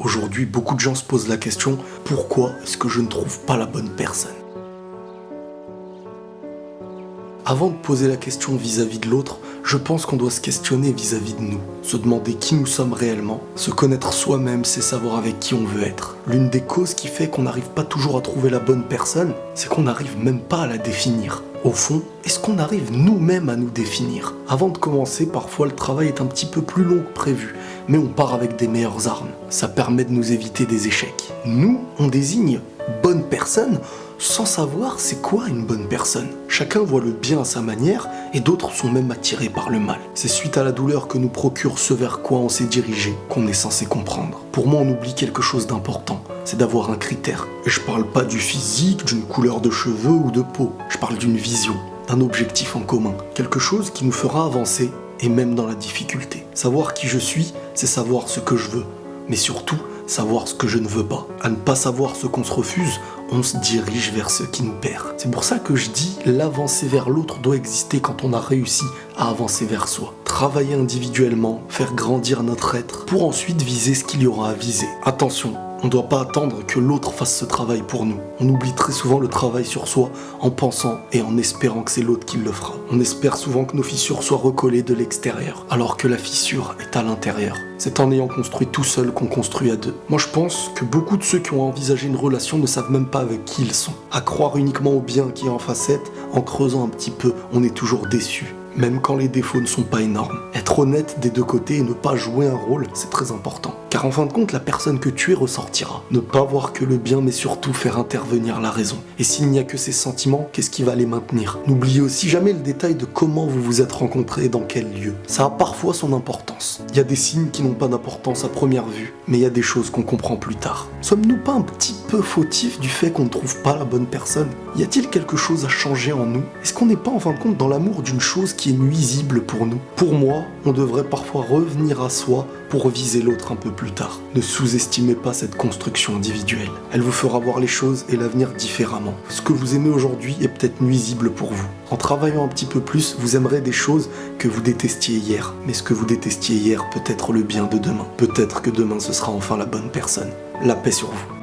Aujourd'hui, beaucoup de gens se posent la question, pourquoi est-ce que je ne trouve pas la bonne personne? Avant de poser la question vis-à-vis de l'autre, je pense qu'on doit se questionner vis-à-vis de nous, se demander qui nous sommes réellement. Se connaître soi-même, c'est savoir avec qui on veut être. L'une des causes qui fait qu'on n'arrive pas toujours à trouver la bonne personne, c'est qu'on n'arrive même pas à la définir. Au fond, est-ce qu'on arrive nous-mêmes à nous définir? Avant de commencer, parfois le travail est un petit peu plus long que prévu, mais on part avec des meilleures armes. Ça permet de nous éviter des échecs. Nous, on désigne bonne personne sans savoir c'est quoi une bonne personne. Chacun voit le bien à sa manière et d'autres sont même attirés par le mal. C'est suite à la douleur que nous procure ce vers quoi on s'est dirigé qu'on est censé comprendre. Pour moi, on oublie quelque chose d'important, c'est d'avoir un critère. Et je parle pas du physique, d'une couleur de cheveux ou de peau. Je parle d'une vision, d'un objectif en commun. Quelque chose qui nous fera avancer et même dans la difficulté. Savoir qui je suis, c'est savoir ce que je veux. Mais surtout, savoir ce que je ne veux pas. À ne pas savoir ce qu'on se refuse, on se dirige vers ce qui nous perd. C'est pour ça que je dis l'avancée vers l'autre doit exister quand on a réussi à avancer vers soi. Travailler individuellement, faire grandir notre être, pour ensuite viser ce qu'il y aura à viser. Attention, on ne doit pas attendre que l'autre fasse ce travail pour nous. On oublie très souvent le travail sur soi en pensant et en espérant que c'est l'autre qui le fera. On espère souvent que nos fissures soient recollées de l'extérieur, alors que la fissure est à l'intérieur. C'est en ayant construit tout seul qu'on construit à deux. Moi je pense que beaucoup de ceux qui ont envisagé une relation ne savent même pas avec qui ils sont. À croire uniquement au bien qui est en facette, en creusant un petit peu, on est toujours déçu. Même quand les défauts ne sont pas énormes. Être honnête des deux côtés et ne pas jouer un rôle, c'est très important. Car en fin de compte, la personne que tu es ressortira. Ne pas voir que le bien, mais surtout faire intervenir la raison. Et s'il n'y a que ces sentiments, qu'est-ce qui va les maintenir? N'oubliez aussi jamais le détail de comment vous vous êtes rencontrés et dans quel lieu. Ça a parfois son importance. Il y a des signes qui n'ont pas d'importance à première vue, mais il y a des choses qu'on comprend plus tard. Sommes-nous pas un petit peu fautifs du fait qu'on ne trouve pas la bonne personne? Y a-t-il quelque chose à changer en nous? Est-ce qu'on n'est pas en fin de compte dans l'amour d'une chose qui est nuisible pour nous? Pour moi, on devrait parfois revenir à soi pour viser l'autre un peu plus tard. Ne sous-estimez pas cette construction individuelle. Elle vous fera voir les choses et l'avenir différemment. Ce que vous aimez aujourd'hui est peut-être nuisible pour vous. En travaillant un petit peu plus, vous aimerez des choses que vous détestiez hier. Mais ce que vous détestiez hier peut être le bien de demain. Peut-être que demain ce sera enfin la bonne personne. La paix sur vous.